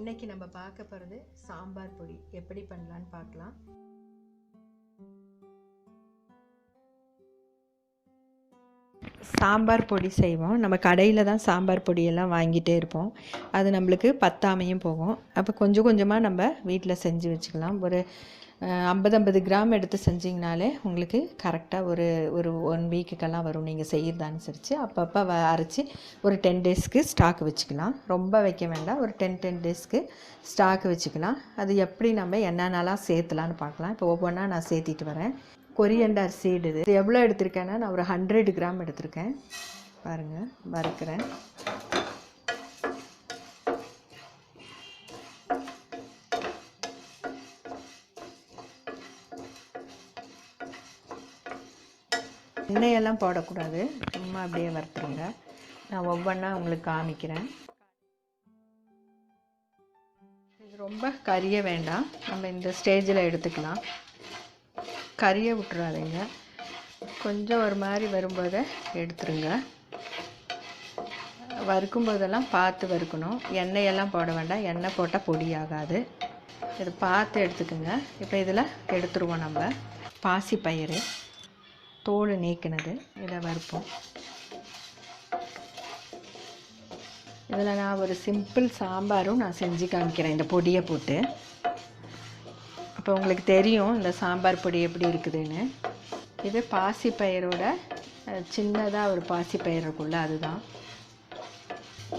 இன்னைக்கு நம்ம பார்க்க போகிறது சாம்பார் பொடி எப்படி பண்ணலான்னு பார்க்கலாம். சாம்பார் பொடி செய்வோம். நம்ம கடையில் தான் சாம்பார் பொடியெல்லாம் வாங்கிட்டே இருப்போம். அது நம்மளுக்கு பத்தாமையும் போகும். அப்போ கொஞ்சம் கொஞ்சமாக நம்ம வீட்டில் செஞ்சு வச்சுக்கலாம். ஒரு 50 கிராம் எடுத்து செஞ்சிங்கனாலே உங்களுக்கு கரெக்டாக ஒரு 1 வீக்குக்கெல்லாம் வரும். நீங்கள் செய்கிறத அனுசரித்து அப்பப்போ அரைச்சி ஒரு 10 டேஸ்க்கு ஸ்டாக் வச்சுக்கலாம். ரொம்ப வைக்க வேண்டாம். ஒரு 10 டேஸ்க்கு ஸ்டாக் வச்சுக்கலாம். அது எப்படி நம்ம என்னென்னலாம் சேர்த்துலான்னு பார்க்கலாம். இப்போ ஒவ்வொன்றா நான் சேர்த்திட்டு வரேன். கொரியண்டர் சீடு இது எவ்வளோ எடுத்திருக்கேன்னா நான் ஒரு 100 கிராம் எடுத்திருக்கேன். பாருங்கள், வறுக்கிறேன். எண்ணெயெல்லாம் போடக்கூடாது, சும்மா அப்படியே வறுத்துருங்க. நான் ஒவ்வொன்றா உங்களுக்கு காமிக்கிறேன். இது ரொம்ப கரிய வேண்டாம், நம்ம இந்த ஸ்டேஜில் எடுத்துக்கலாம். கறியை விட்டுறாதீங்க, கொஞ்சம் ஒரு மாதிரி வரும்போது எடுத்துருங்க. வறுக்கும்போதெல்லாம் பார்த்து வறுக்கணும். எண்ணெயெல்லாம் போட வேண்டாம், எண்ணெய் போட்டால் பொடி ஆகாது. இது பார்த்து எடுத்துக்கோங்க. இப்போ இதில் எடுத்துருவோம். நம்ம பாசி பயிறு தோல் நீக்கினது இதை வறுப்போம். இதில் நான் ஒரு சிம்பிள் சாம்பாரும் நான் செஞ்சு காமிக்கிறேன் இந்த பொடியை போட்டு. அப்போ உங்களுக்கு தெரியும் இந்த சாம்பார் பொடி எப்படி இருக்குதுன்னு. இது பாசி பயிரோட சின்னதாக ஒரு பாசி பயிர் இருக்குல்ல, அதுதான்.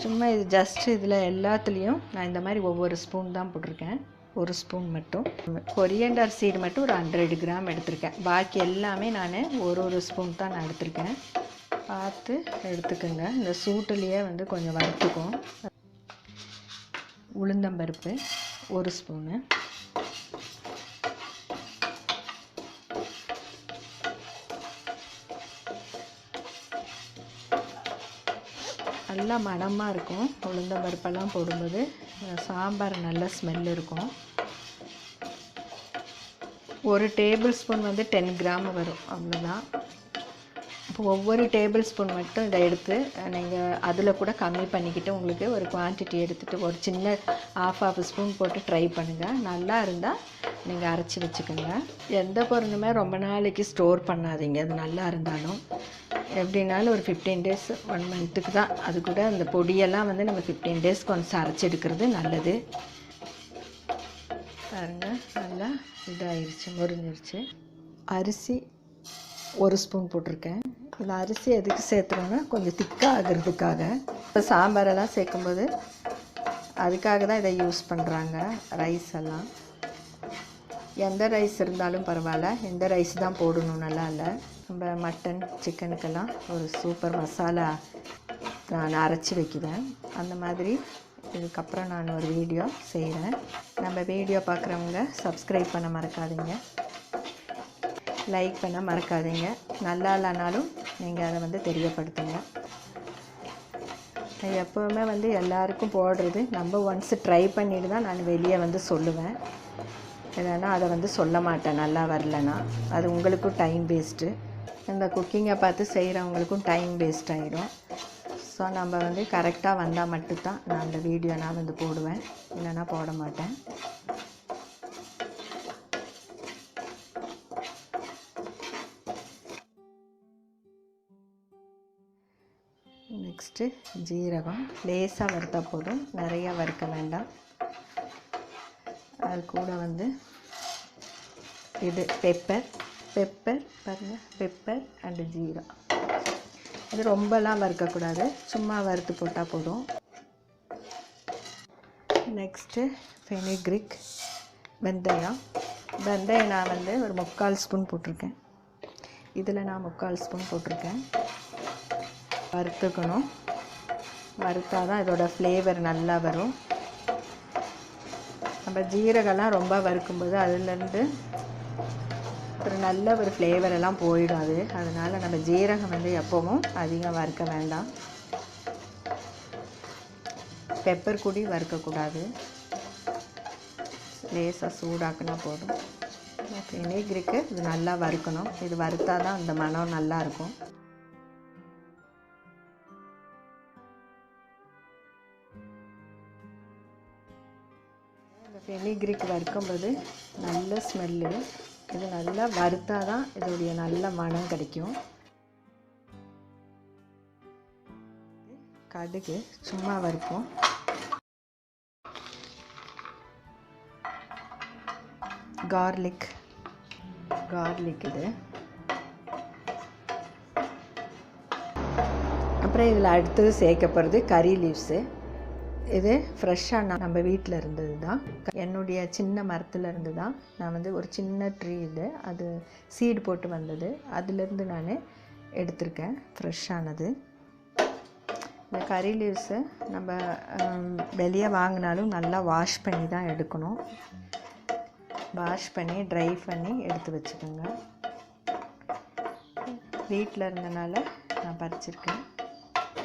சும்மா இது ஜஸ்ட் இதில் எல்லாத்துலேயும் நான் இந்த மாதிரி ஒவ்வொரு ஸ்பூன் தான் போட்டிருக்கேன். ஒரு ஸ்பூன் மட்டும். கொரியண்டர் சீடு மட்டும் ஒரு 100 கிராம் எடுத்திருக்கேன். பாக்கி எல்லாமே நான் ஒரு ஸ்பூன் தான் நான் எடுத்திருக்கேன். பார்த்து எடுத்துக்கோங்க. இந்த சூட்டுலேயே கொஞ்சம் வறுத்துக்கும். உளுந்தம்பருப்பு 1 ஸ்பூனு. நல்லா மணமாக இருக்கும். உளுந்தம்பருப்பெல்லாம் போடும்போது சாம்பார் நல்ல ஸ்மெல் இருக்கும். 1 டேபிள் ஸ்பூன் 10 கிராம் வரும், அவ்வளோதான். இப்போ ஒவ்வொரு டேபிள் ஸ்பூன் மட்டும் இதை எடுத்து நீங்கள் அதில் கூட கம்மி பண்ணிக்கிட்டு உங்களுக்கு ஒரு குவான்டிட்டி எடுத்துகிட்டு ஒரு சின்ன half ஸ்பூன் போட்டு ட்ரை பண்ணுங்கள். நல்லா இருந்தால் நீங்கள் அரைச்சி வச்சுக்கோங்க. எந்த பொருளுமே ரொம்ப நாளைக்கு ஸ்டோர் பண்ணாதீங்க. அது நல்லா இருந்தாலும் எப்படின்னாலும் ஒரு 15 டேஸ் 1 மந்த்துக்கு தான். அது கூட அந்த பொடியெல்லாம் நம்ம 15 டேஸ்க்கு ஒன்ஸ் அரைச்சி எடுக்கிறது நல்லது. பாருங்கள், நல்லா இதாகிருச்சு, முறிஞ்சிருச்சு. அரிசி 1 ஸ்பூன் போட்டிருக்கேன். இதில் அரிசி எதுக்கு சேர்த்துறோன்னா கொஞ்சம் திக்காக ஆகிறதுக்காக. இப்போ சாம்பாரெல்லாம் சேர்க்கும்போது அதுக்காக தான் இதை யூஸ் பண்ணுறாங்க. ரைஸ் எல்லாம் எந்த ரைஸ் இருந்தாலும் பரவாயில்ல, எந்த ரைஸ் தான் போடணும் நல்லா இல்லை. நம்ம மட்டன் சிக்கனுக்கெல்லாம் ஒரு சூப்பர் மசாலா நான் அரைச்சி வைக்குவேன். அந்த மாதிரி இதுக்கப்புறம் நான் ஒரு வீடியோ செய்கிறேன். நம்ம வீடியோ பார்க்குறவங்க சப்ஸ்கிரைப் பண்ண மறக்காதீங்க, லைக் பண்ண மறக்காதீங்க. நல்லா இல்லைனாலும் நீங்கள் அதை தெரியப்படுத்துங்க. எப்போவுமே எல்லாருக்கும் போடுறது நம்ம ஒன்ஸ் ட்ரை பண்ணிட்டு தான் நான் வெளியே சொல்லுவேன். இல்லைன்னா அதை சொல்ல மாட்டேன் நல்லா வரலன்னா. அது உங்களுக்கும் டைம் வேஸ்ட்டு. இந்த குக்கிங்கை பார்த்து செய்கிறவங்களுக்கும் டைம் வேஸ்ட் ஆகிடும். ஸோ நம்ம கரெக்டாக வந்தால் மட்டும்தான் நான் அந்த வீடியோ நான் போடுவேன், இல்லைன்னா போட மாட்டேன். நெக்ஸ்ட்டு ஜீரகம் லேசாக வறுத்தா போதும், நிறையா வறுக்க வேண்டாம். அது கூட இது பெப்பர் பாருங்கள், பெப்பர் அண்டு ஜீரா. இது ரொம்பலாம் வறுக்கக்கூடாது, சும்மா வறுத்து போட்டால் போதும். நெக்ஸ்ட்டு ஃபெனுக்ரிக் வெந்தயம் நான் ஒரு 3/4 ஸ்பூன் போட்டிருக்கேன். இதில் நான் 3/4 ஸ்பூன் போட்டிருக்கேன். வறுத்துக்கணும். வறுத்தால் தான் இதோட ஃப்ளேவர் நல்லா வரும். நம்ம ஜீரகம்லாம் ரொம்ப வறுக்கும்போது அதுலேருந்து ஒரு நல்ல ஒரு ஃப்ளேவரெல்லாம் போயிடும். அதனால் நம்ம ஜீரகம் எப்போவும் அதிகம் வறுக்க வேண்டாம். பெப்பர் கூடி வறுக்கக்கூடாது, லேசாக சூடாக்குனா போதும். ஃபெனுக்ரிக்கு இது நல்லா வறுக்கணும். இது வறுத்தா தான் அந்த மனம் நல்லாயிருக்கும். ஃபெனிக்ரிக் வறுக்கும்போது நல்ல ஸ்மெல்லு. இது நல்லா வறுத்தா தான் இதோடைய நல்ல மனம் கிடைக்கும். கடுகு சும்மா வறுப்போம். கார்லிக் இது. அப்புறம் இதில் அடுத்தது சேர்க்க போகிறது கறி லீவ்ஸு. இது ஃப்ரெஷ்ஷாக நம்ம வீட்டில் இருந்தது தான். என்னுடைய சின்ன மரத்தில் இருந்து தான் நான் வந்து ஒரு சின்ன ட்ரீ இது, அது சீடு போட்டு வந்தது, அதுலேருந்து நான் எடுத்திருக்கேன் ஃப்ரெஷ்ஷானது. இந்த கறி லீவ்ஸை நம்ம வெளியே வாங்கினாலும் நல்லா வாஷ் பண்ணி தான் எடுக்கணும். வாஷ் பண்ணி ட்ரை பண்ணி எடுத்து வச்சுக்கோங்க. வீட்டில் இருந்தனால நான் பறிச்சிருக்கேன்.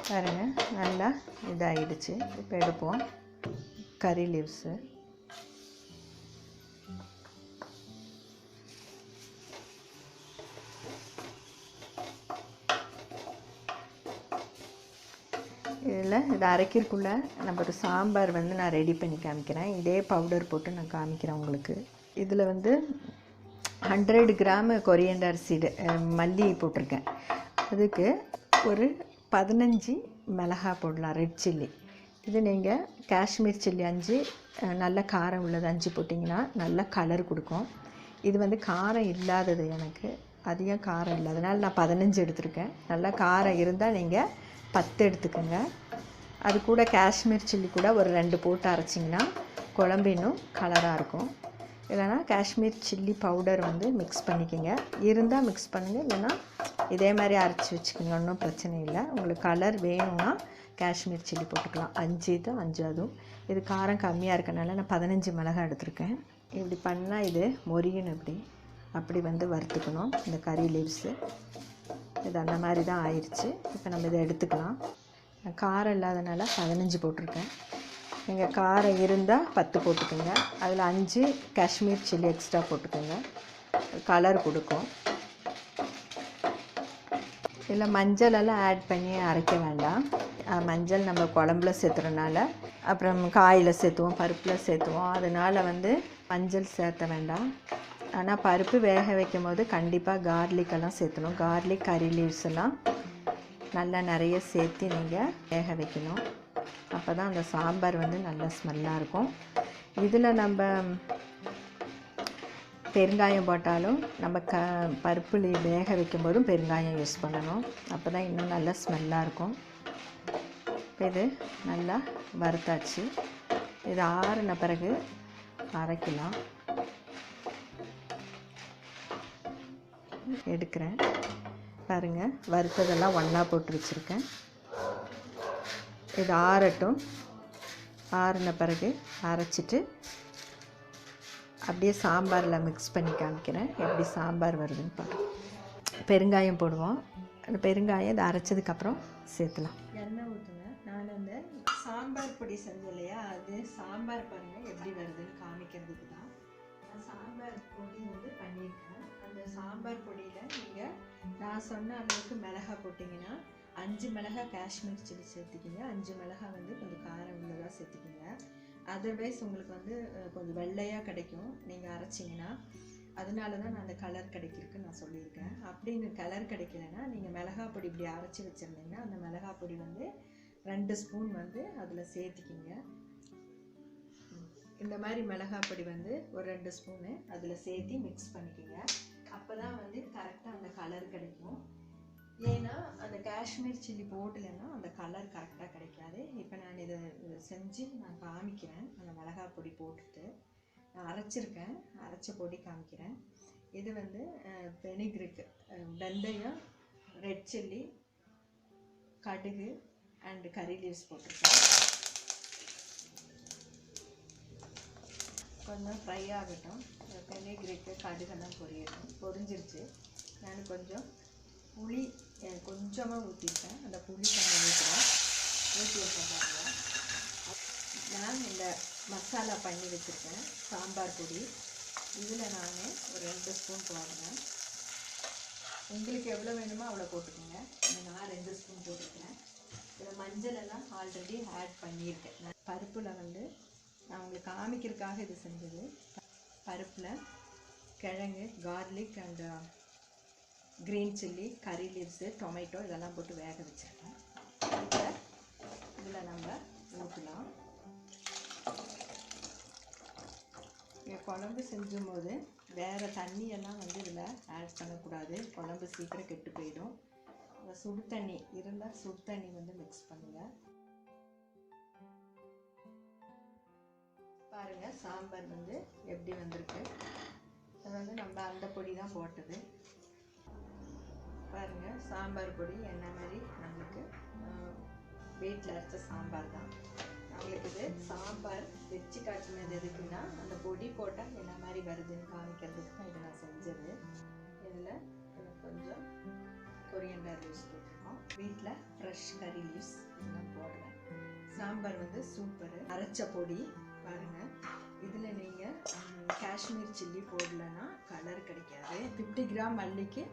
பாருங்கள், நல்லா இதாகிடுச்சு. இப்போ எடுப்போம் கறி லீவ்ஸு. இதில் இதை அரைக்கிறதுக்குள்ளே நம்ம ஒரு சாம்பார் வந்து நான் ரெடி பண்ணி காமிக்கிறேன். இதே பவுடர் போட்டு நான் காமிக்கிறேன் உங்களுக்கு. இதில் வந்து 100 கிராம் கொரியண்டர் சீடு மல்லி போட்டிருக்கேன். அதுக்கு ஒரு 15 மிளகாய் போடலாம், ரெட் சில்லி. இது நீங்கள் காஷ்மீர் சில்லி 5 நல்ல காரம் உள்ளது 5 போட்டிங்கன்னா நல்ல கலர் கொடுக்கும். இது வந்து காரம் இல்லாதது, எனக்கு அதிகம் காரம் இல்லை, அதனால் நான் 15 எடுத்துருக்கேன். நல்லா காரம் இருந்தால் நீங்கள் 10 எடுத்துக்கோங்க. அது கூட காஷ்மீர் சில்லி கூட ஒரு 2 போட்டு அரைச்சிங்கன்னா குழம்பு இன்னும் கலராக இருக்கும். இல்லைனா காஷ்மீர் சில்லி பவுடர் வந்து மிக்ஸ் பண்ணிக்கோங்க. இருந்தால் மிக்ஸ் பண்ணுங்கள், இல்லைனா இதே மாதிரி அரைச்சி வச்சுக்கோங்க, ஒன்றும் பிரச்சனை இல்லை. உங்களுக்கு கலர் வேணும்னா காஷ்மீர் சில்லி போட்டுக்கலாம். 5 இது 5 அதுவும். இது காரம் கம்மியாக இருக்கனால நான் 15 மிளகாய் எடுத்துருக்கேன். இப்படி பண்ணால் இது மொரியணும், அப்படி வந்து வறுத்துக்கணும் இந்த கறி லீவ்ஸு. இது அந்த மாதிரி தான் ஆயிடுச்சு. இப்போ நம்ம இதை எடுத்துக்கலாம். காரம் இல்லாதனால 15 போட்டிருக்கேன். நீங்கள் காரம் இருந்தால் 10 போட்டுக்கோங்க. அதில் 5 காஷ்மீர் சில்லி எக்ஸ்ட்ரா போட்டுக்கோங்க, கலர் கொடுக்கும். இல்லை மஞ்சளெல்லாம் ஆட் பண்ணி அரைக்க வேண்டாம். மஞ்சள் நம்ம குழம்புல சேர்த்துறனால, அப்புறம் காயில் சேர்த்துவோம், பருப்பில் சேர்த்துவோம், அதனால் வந்து மஞ்சள் சேர்த்த வேண்டாம். ஆனால் பருப்பு வேக வைக்கும் போது கண்டிப்பாக கார்லிக்கெல்லாம் சேர்த்தணும். கார்லிக், கறி லீவ்ஸ் எல்லாம் நல்லா நிறைய சேர்த்து நீங்கள் வேக வைக்கணும். அப்போ தான் அந்த சாம்பார் வந்து நல்ல ஸ்மெல்லாக இருக்கும். இதில் நம்ம பெருங்காயம் போட்டாலும் நம்ம பருப்பு வேக வைக்கும்போதும் பெருங்காயம் யூஸ் பண்ணணும். அப்போ தான் இன்னும் நல்லா ஸ்மெல்லாக இருக்கும். இது நல்லா வறுத்தாச்சு. இது ஆறின பிறகு அரைக்கலாம். எடுக்கிறேன் பாருங்கள், வறுத்ததெல்லாம் ஒன்றா போட்டு வச்சுருக்கேன். இது ஆறட்டும். ஆறின பிறகு அரைச்சிட்டு அப்படியே சாம்பாரில் மிக்ஸ் பண்ணி காமிக்கிறேன் எப்படி சாம்பார் வருதுன்னு பாருங்கள். பெருங்காயம் போடுவோம். அந்த பெருங்காயம் இதை அரைச்சதுக்கப்புறம் சேர்த்துலாம். எண்ணெய் ஊற்றுங்க. நான் அந்த சாம்பார் பொடி செஞ்சேன் இல்லையா, அது சாம்பார் பாருங்கள் எப்படி வருதுன்னு காமிக்கிறதுக்கு தான். சாம்பார் பொடி வந்து பண்ணியிருக்கேன். அந்த சாம்பார் பொடியில் நீங்கள் நான் சொன்ன அளவுக்கு மிளகாய் போட்டிங்கன்னா 5 மிளகாய் காஷ்மீர் சில்லி சேர்த்துக்கிங்க. 5 மிளகாய் வந்து கொஞ்சம் காரம் உள்ளதாக சேர்த்துக்கிங்க. அதர்வைஸ் உங்களுக்கு வந்து கொஞ்சம் வெள்ளையாக கிடைக்கும் நீங்கள் அரைச்சிங்கன்னா. அதனால தான் நான் அந்த கலர் கிடைக்கிறதுக்கு நான் சொல்லியிருக்கேன். அப்படின்னு கலர் கிடைக்கலன்னா நீங்கள் மிளகாய் பொடி இப்படி அரைச்சி வச்சுருந்தீங்கன்னா அந்த மிளகாய் பொடி வந்து 2 ஸ்பூன் வந்து அதில் சேர்த்துக்கிங்க. இந்த மாதிரி மிளகாய் பொடி வந்து ஒரு 2 ஸ்பூனு அதில் சேர்த்து மிக்ஸ் பண்ணிக்கோங்க. அப்போ தான் வந்து கரெக்டாக அந்த கலர் கிடைக்கும். ஏன்னா அந்த காஷ்மீர் சில்லி போடலைன்னா அந்த கலர் கரெக்டாக கிடைக்காது. இப்போ நான் இதை செஞ்சு நான் காமிக்கிறேன். அந்த மிளகாய் பொடி போட்டுட்டு நான் அரைச்சிருக்கேன், அரைச்ச பொடி காமிக்கிறேன். இது வந்து ஃபெனிக்ரிக், வெந்தயம், ரெட் சில்லி, கடுகு அண்டு கறி லீவ்ஸ் போட்டிருக்கேன். கொஞ்சம் ஃப்ரை ஆகட்டும். ஃபெனிக்ரிக்கு கடுகெல்லாம் பொரிஞ்சிருச்சு. நான் கொஞ்சம் புளி கொஞ்சமாக ஊற்றிருக்கேன். அந்த புளி கொஞ்சம் ஊற்றி வச்சுருக்காங்க. நான் இந்த மசாலா பண்ணி வச்சுருக்கேன் சாம்பார் பொடி. இதில் நான் ஒரு 2 ஸ்பூன் போடுறேன். உங்களுக்கு எவ்வளோ வேணுமோ அவ்வளோ போட்டுக்கோங்க. நான் 2 ஸ்பூன் போட்டுருக்கேன். இதில் மஞ்சள் எல்லாம் ஆல்ரெடி ஆட் பண்ணியிருக்கேன். நான் பருப்பில் வந்து நான் உங்களுக்கு உங்களுக்கு காமிக்கிறதுக்காக இது செஞ்சது. பருப்பில் கிழங்கு, கார்லிக் அண்ட் க்ரீன் சில்லி, கறி லீவ்ஸு, டொமேட்டோ இதெல்லாம் போட்டு வேக வச்சுருக்கேன். இதில் நம்ம ஊற்றலாம். குழம்பு செஞ்சும்போது வேறு தண்ணியெல்லாம் வந்து இதில் ஆட் பண்ணக்கூடாது. குழம்பு சீக்கிரம் கெட்டு போயிடும். சுடு தண்ணி இருந்தால் சுடு தண்ணி வந்து மிக்ஸ் பண்ணுங்கள். பாருங்கள் சாம்பார் வந்து எப்படி வந்திருக்கு. அது வந்து நம்ம அந்த பொடி தான் போட்டது. பாருங்கள் சாம்பார் பொடி என்ன மாதிரி நம்மளுக்கு வீட்டில் அரைச்ச சாம்பார் தான். நம்மளுக்கு இது சாம்பார் வச்சு காட்டினது எதுக்குன்னா அந்த பொடி போட்டால் என்ன மாதிரி வருதுன்னு காமிக்கிறதுக்கு தான் இதை நான் செஞ்சது. இதில் கொஞ்சம் கொரியண்டர் லீவ்ஸ் போட்டிருக்கோம். வீட்டில் ஃப்ரெஷ் கறி லீவ்ஸ் இதெல்லாம் போடுறேன். சாம்பார் வந்து சூப்பரு. அரைச்ச பொடி பாருங்கள். இதில் நீங்கள் காஷ்மீர் சில்லி போடலைன்னா கலர் கிடைக்காது. 50 கிராம் மல்லிக்கு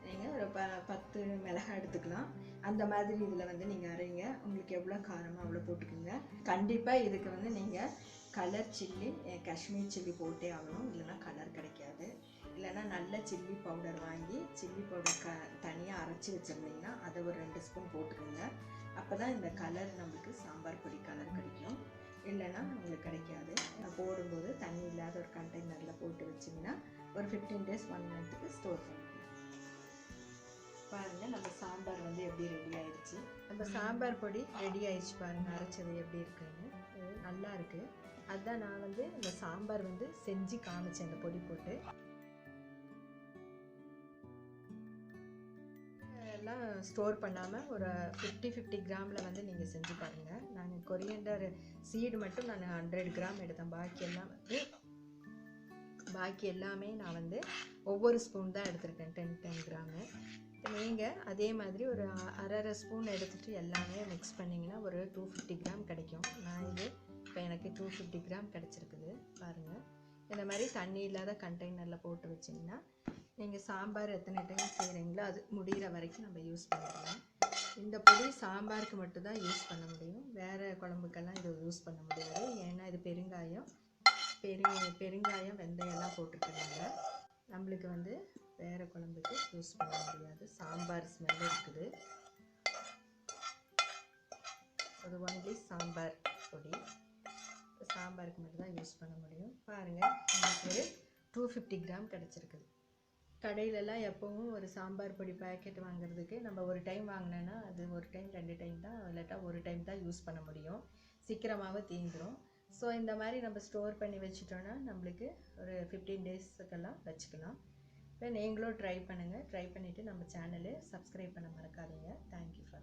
நீங்கள் ஒரு 10 மிளகாய் எடுத்துக்கலாம். அந்த மாதிரி இதில் வந்து நீங்கள் அரைங்க. உங்களுக்கு எவ்வளோ காரமோ அவ்வளோ போட்டுக்கோங்க. கண்டிப்பாக இதுக்கு வந்து நீங்கள் கலர் சில்லி, காஷ்மீர் சில்லி போட்டே ஆகணும். இல்லைன்னா கலர் கிடைக்காது. இல்லைன்னா நல்ல சில்லி பவுடர் வாங்கி சில்லி பவுடர் தனியாக அரைச்சி வச்சுருந்தீங்கன்னா அதை ஒரு 2 ஸ்பூன் போட்டுக்கோங்க. அப்போ தான் இந்த கலர் நம்மளுக்கு சாம்பார் பொடி கலர் கிடைக்கும். இல்லைன்னா உங்களுக்கு கிடைக்காது. போடும்போது தண்ணி இல்லாத ஒரு கண்டெய்னரில் போட்டு வச்சிங்கன்னா ஒரு 15 days 1 monthக்கு ஸ்டோர் பண்ணிக்கலாம். பாருங்கள் நம்ம சாம்பார் வந்து எப்படி ரெடி ஆயிடுச்சு. நம்ம சாம்பார் பொடி ரெடி ஆயிடுச்சு பாருங்கள். அரைச்சது எப்படி இருக்குன்னு நல்லா இருக்குது. அதுதான் நான் வந்து இந்த சாம்பார் வந்து செஞ்சு காமிச்சேன் இந்த பொடி போட்டு. எல்லாம் ஸ்டோர் பண்ணாமல் ஒரு 50 கிராமில் வந்து நீங்கள் செஞ்சு பாருங்கள். நான் கொரியண்டர் சீடு மட்டும் நான் 100 கிராம் எடுத்தேன். பாக்கி எல்லாமே நான் வந்து ஒவ்வொரு ஸ்பூன் தான் எடுத்திருக்கேன். 10 கிராமு. நீங்கள் அதே மாதிரி ஒரு அரை ஸ்பூன் எடுத்துகிட்டு எல்லாமே மிக்ஸ் பண்ணிங்கன்னா ஒரு 250 கிராம் கிடைக்கும். நான் இது இப்போ எனக்கு 250 கிராம் கிடச்சிருக்குது. பாருங்கள் இந்த மாதிரி தண்ணி இல்லாத கண்டெய்னரில் போட்டு வச்சிங்கன்னா நீங்கள் சாம்பார் எத்தனை டைம் செய்கிறீங்களோ அது முடிகிற வரைக்கும் நம்ம யூஸ் பண்ணிக்கலாம். இந்த பொடி சாம்பாருக்கு மட்டும்தான் யூஸ் பண்ண முடியும். வேறு குழம்புக்கெல்லாம் இது யூஸ் பண்ண முடியாது. ஏன்னா இது பெருங்காயம், வெந்தயம்லாம் போட்டுருக்கனால நம்மளுக்கு வந்து வேறு குழம்புக்கு யூஸ் பண்ண முடியாது. சாம்பார் ஸ்மெல் இருக்குது. அது ஒன்லி சாம்பார் பொடி. சாம்பாருக்கு மட்டும் தான் யூஸ் பண்ண முடியும். பாருங்கள் எனக்கு 250 கிராம் கிடச்சிருக்குது. கடையிலலாம் எப்போவும் ஒரு சாம்பார் பொடி பேக்கெட் வாங்குறதுக்கு நம்ம ஒரு டைம் வாங்கினோன்னா அது ஒரு டைம் 2 டைம் தான், இல்லாட்டா ஒரு டைம் தான் யூஸ் பண்ண முடியும். சீக்கிரமாகவே தீந்துடும். ஸோ இந்த மாதிரி நம்ம ஸ்டோர் பண்ணி வச்சிட்டோன்னா நம்மளுக்கு ஒரு 15 டேஸுக்கெல்லாம் வச்சுக்கலாம். இப்போ நீங்களும் ட்ரை பண்ணுங்கள். ட்ரை பண்ணிவிட்டு நம்ம சேனலை சப்ஸ்கிரைப் பண்ண மறக்காதீங்க. Thank you for